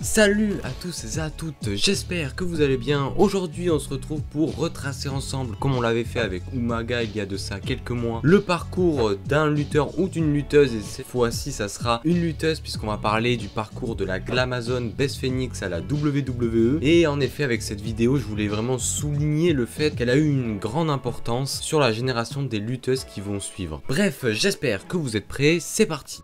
Salut à tous et à toutes, j'espère que vous allez bien. Aujourd'hui on se retrouve pour retracer ensemble, comme on l'avait fait avec Umaga il y a de ça quelques mois, le parcours d'un lutteur ou d'une lutteuse. Et cette fois-ci ça sera une lutteuse, puisqu'on va parler du parcours de la Glamazon Beth Phoenix à la WWE. Et en effet, avec cette vidéo je voulais vraiment souligner le fait qu'elle a eu une grande importance sur la génération des lutteuses qui vont suivre. Bref, j'espère que vous êtes prêts, c'est parti.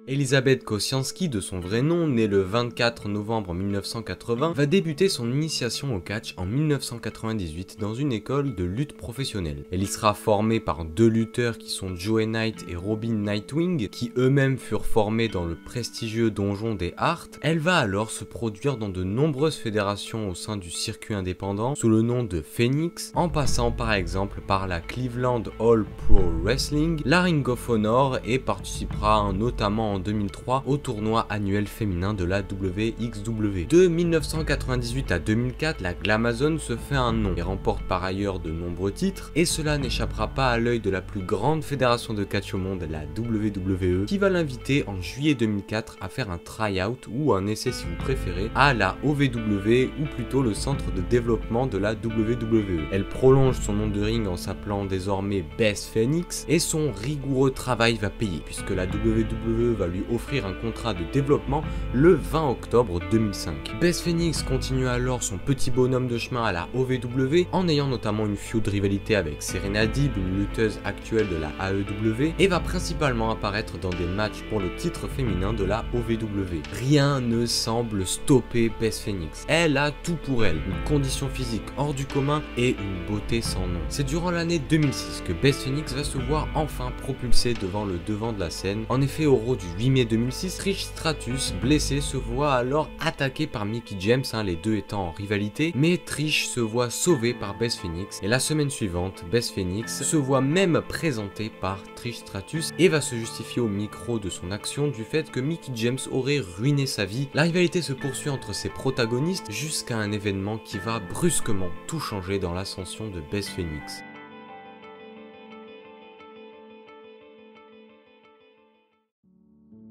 Elisabeth Kosianski, de son vrai nom, née le 24 novembre 1980, va débuter son initiation au catch en 1998 dans une école de lutte professionnelle. Elle y sera formée par deux lutteurs qui sont Joey Knight et Robin Nightwing, qui eux-mêmes furent formés dans le prestigieux donjon des Hart. Elle va alors se produire dans de nombreuses fédérations au sein du circuit indépendant sous le nom de Phoenix, en passant par exemple par la Cleveland All Pro Wrestling, la Ring of Honor, et participera notamment en 2003 au tournoi annuel féminin de la WXW. De 1998 à 2004, la Glamazon se fait un nom et remporte par ailleurs de nombreux titres, et cela n'échappera pas à l'œil de la plus grande fédération de catch au monde, la WWE, qui va l'inviter en juillet 2004 à faire un try-out ou un essai si vous préférez à la OVW, ou plutôt le centre de développement de la WWE. Elle prolonge son nom de ring en s'appelant désormais Beth Phoenix, et son rigoureux travail va payer puisque la WWE va lui offrir un contrat de développement le 20 octobre 2005. Beth Phoenix continue alors son petit bonhomme de chemin à la OVW en ayant notamment une feud rivalité avec Serena Deeb, une lutteuse actuelle de la AEW, et va principalement apparaître dans des matchs pour le titre féminin de la OVW. Rien ne semble stopper Beth Phoenix. Elle a tout pour elle, une condition physique hors du commun et une beauté sans nom. C'est durant l'année 2006 que Beth Phoenix va se voir enfin propulsée devant le devant de la scène. En effet, au Raw du 8 mai 2006, Trish Stratus, blessé, se voit alors attaqué par Mickie James, les deux étant en rivalité, mais Trish se voit sauvée par Beth Phoenix, et la semaine suivante, Beth Phoenix se voit même présentée par Trish Stratus et va se justifier au micro de son action du fait que Mickie James aurait ruiné sa vie. La rivalité se poursuit entre ses protagonistes jusqu'à un événement qui va brusquement tout changer dans l'ascension de Beth Phoenix.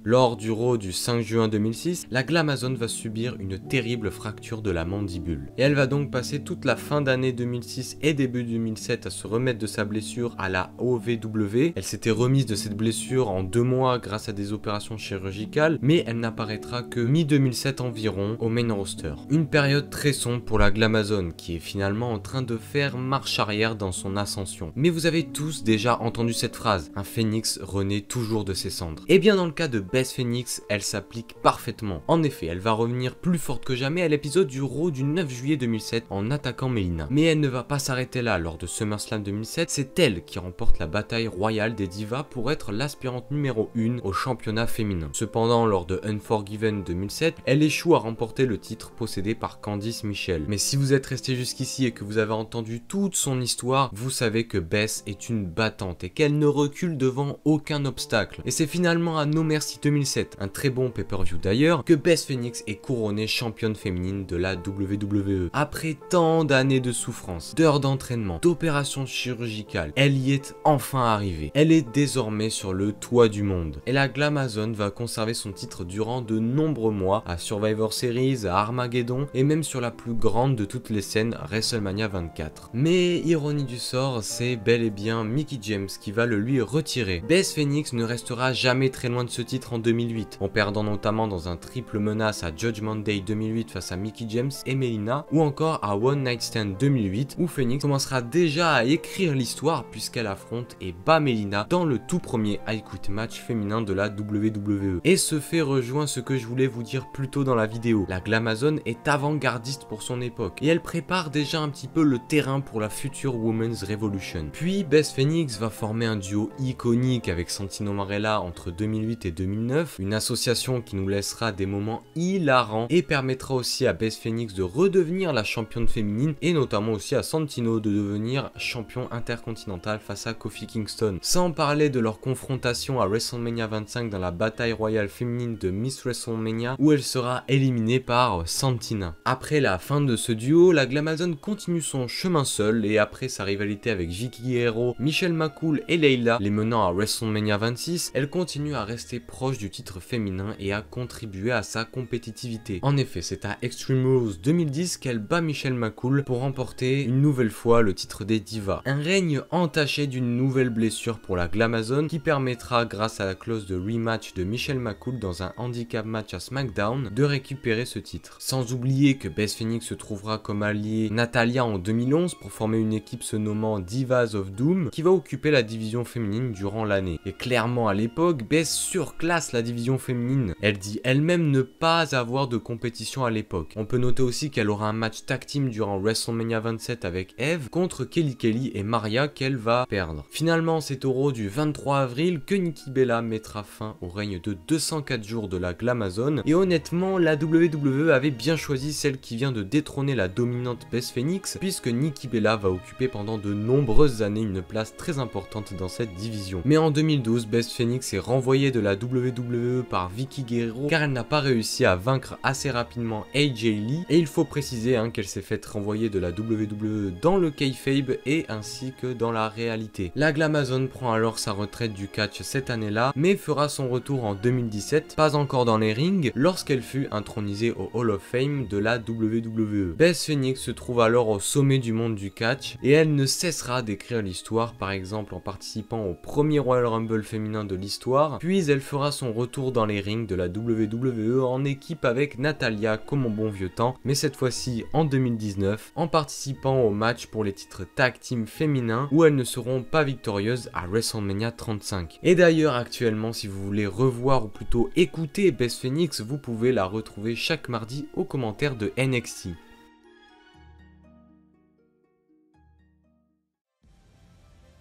Lors du Raw du 5 juin 2006, la Glamazon va subir une terrible fracture de la mandibule. Et elle va donc passer toute la fin d'année 2006 et début 2007 à se remettre de sa blessure à la OVW. Elle s'était remise de cette blessure en 2 mois grâce à des opérations chirurgicales, mais elle n'apparaîtra que mi-2007 environ au main roster. Une période très sombre pour la Glamazon, qui est finalement en train de faire marche arrière dans son ascension. Mais vous avez tous déjà entendu cette phrase, un phénix renaît toujours de ses cendres. Et bien dans le cas de Beth Phoenix, elle s'applique parfaitement. En effet, elle va revenir plus forte que jamais à l'épisode du Raw du 9 juillet 2007 en attaquant Melina. Mais elle ne va pas s'arrêter là. Lors de SummerSlam 2007, c'est elle qui remporte la bataille royale des divas pour être l'aspirante numéro 1 au championnat féminin. Cependant, lors de Unforgiven 2007, elle échoue à remporter le titre possédé par Candice Michelle. Mais si vous êtes resté jusqu'ici et que vous avez entendu toute son histoire, vous savez que Beth est une battante et qu'elle ne recule devant aucun obstacle. Et c'est finalement à No Mercy 2007, un très bon pay-per-view d'ailleurs, que Beth Phoenix est couronnée championne féminine de la WWE. Après tant d'années de souffrance, d'heures d'entraînement, d'opérations chirurgicales, elle y est enfin arrivée. Elle est désormais sur le toit du monde. Et la Glamazon va conserver son titre durant de nombreux mois à Survivor Series, à Armageddon et même sur la plus grande de toutes les scènes, WrestleMania 24. Mais ironie du sort, c'est bel et bien Mickie James qui va le lui retirer. Beth Phoenix ne restera jamais très loin de ce titre en 2008, en perdant notamment dans un triple menace à Judgment Day 2008 face à Mickie James et Melina, ou encore à One Night Stand 2008 où Phoenix commencera déjà à écrire l'histoire puisqu'elle affronte et bat Melina dans le tout premier I Quit match féminin de la WWE. Et ce fait rejoint ce que je voulais vous dire plus tôt dans la vidéo. La Glamazon est avant-gardiste pour son époque et elle prépare déjà un petit peu le terrain pour la future Women's Revolution. Puis Beth Phoenix va former un duo iconique avec Santino Marella entre 2008 et 2009, une association qui nous laissera des moments hilarants et permettra aussi à Beth Phoenix de redevenir la championne féminine, et notamment aussi à Santino de devenir champion intercontinental face à Kofi Kingston. Sans parler de leur confrontation à WrestleMania 25 dans la bataille royale féminine de Miss WrestleMania où elle sera éliminée par Santina. Après la fin de ce duo, la Glamazon continue son chemin seule, et après sa rivalité avec Vickie Guerrero, Michelle McCool et Layla les menant à WrestleMania 26, elle continue à rester proche proche du titre féminin et a contribué à sa compétitivité. En effet, c'est à Extreme Rules 2010 qu'elle bat Michelle McCool pour remporter une nouvelle fois le titre des divas. Un règne entaché d'une nouvelle blessure pour la Glamazon qui permettra, grâce à la clause de rematch de Michelle McCool dans un handicap match à SmackDown, de récupérer ce titre. Sans oublier que Beth Phoenix se trouvera comme alliée Natalya en 2011 pour former une équipe se nommant Divas of Doom qui va occuper la division féminine durant l'année. Et clairement à l'époque, Beth surclasse la division féminine. Elle dit elle-même ne pas avoir de compétition à l'époque. On peut noter aussi qu'elle aura un match tag team durant WrestleMania 27 avec Eve contre Kelly Kelly et Maria qu'elle va perdre. Finalement, c'est au Raw du 23 avril que Nikki Bella mettra fin au règne de 204 jours de la Glamazon. Et honnêtement, la WWE avait bien choisi celle qui vient de détrôner la dominante Beth Phoenix, puisque Nikki Bella va occuper pendant de nombreuses années une place très importante dans cette division. Mais en 2012, Beth Phoenix est renvoyée de la WWE par Vickie Guerrero car elle n'a pas réussi à vaincre assez rapidement AJ Lee, et il faut préciser qu'elle s'est faite renvoyer de la WWE dans le kayfabe et ainsi que dans la réalité. La Glamazon prend alors sa retraite du catch cette année-là, mais fera son retour en 2017, pas encore dans les rings, lorsqu'elle fut intronisée au Hall of Fame de la WWE. Beth Phoenix se trouve alors au sommet du monde du catch et elle ne cessera d'écrire l'histoire, par exemple en participant au premier Royal Rumble féminin de l'histoire, puis elle fera son retour dans les rings de la WWE en équipe avec Natalya comme en bon vieux temps, mais cette fois-ci en 2019, en participant au match pour les titres tag team féminins où elles ne seront pas victorieuses à WrestleMania 35. Et d'ailleurs actuellement, si vous voulez revoir ou plutôt écouter Beth Phoenix, vous pouvez la retrouver chaque mardi aux commentaires de NXT.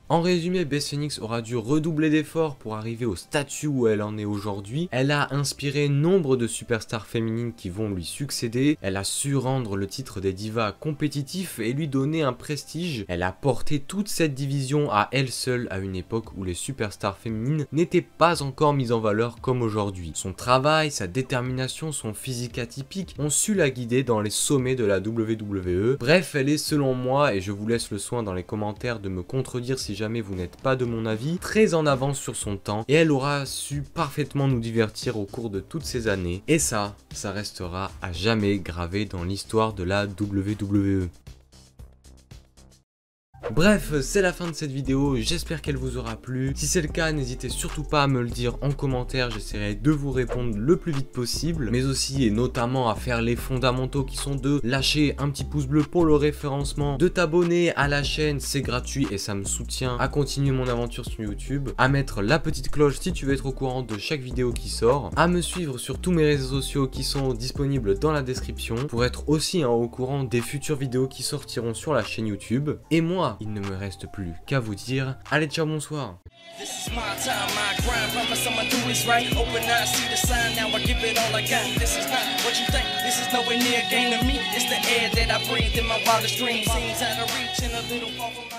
En résumé, Beth Phoenix aura dû redoubler d'efforts pour arriver au statut où elle en est aujourd'hui. Elle a inspiré nombre de superstars féminines qui vont lui succéder. Elle a su rendre le titre des divas compétitif et lui donner un prestige. Elle a porté toute cette division à elle seule à une époque où les superstars féminines n'étaient pas encore mises en valeur comme aujourd'hui. Son travail, sa détermination, son physique atypique ont su la guider dans les sommets de la WWE. Bref, elle est selon moi, et je vous laisse le soin dans les commentaires de me contredire si jamais vous n'êtes pas de mon avis, très en avance sur son temps, et elle aura su parfaitement nous divertir au cours de toutes ces années, et ça restera à jamais gravé dans l'histoire de la WWE. Bref, c'est la fin de cette vidéo, j'espère qu'elle vous aura plu. Si c'est le cas, n'hésitez surtout pas à me le dire en commentaire, j'essaierai de vous répondre le plus vite possible. Mais aussi et notamment à faire les fondamentaux qui sont de lâcher un petit pouce bleu pour le référencement, de t'abonner à la chaîne, c'est gratuit et ça me soutient à continuer mon aventure sur YouTube, à mettre la petite cloche si tu veux être au courant de chaque vidéo qui sort, à me suivre sur tous mes réseaux sociaux qui sont disponibles dans la description pour être aussi au courant des futures vidéos qui sortiront sur la chaîne YouTube. Et moi, il ne me reste plus qu'à vous dire, allez ciao, bonsoir. This is my time, my grind, promise I'ma do this right. Open eyes, see the sign, now I give it all I got. This is not what you think, this is nowhere near a game to me. It's the air that I breathe in my wildest dreams. Seems out of reach and a little far from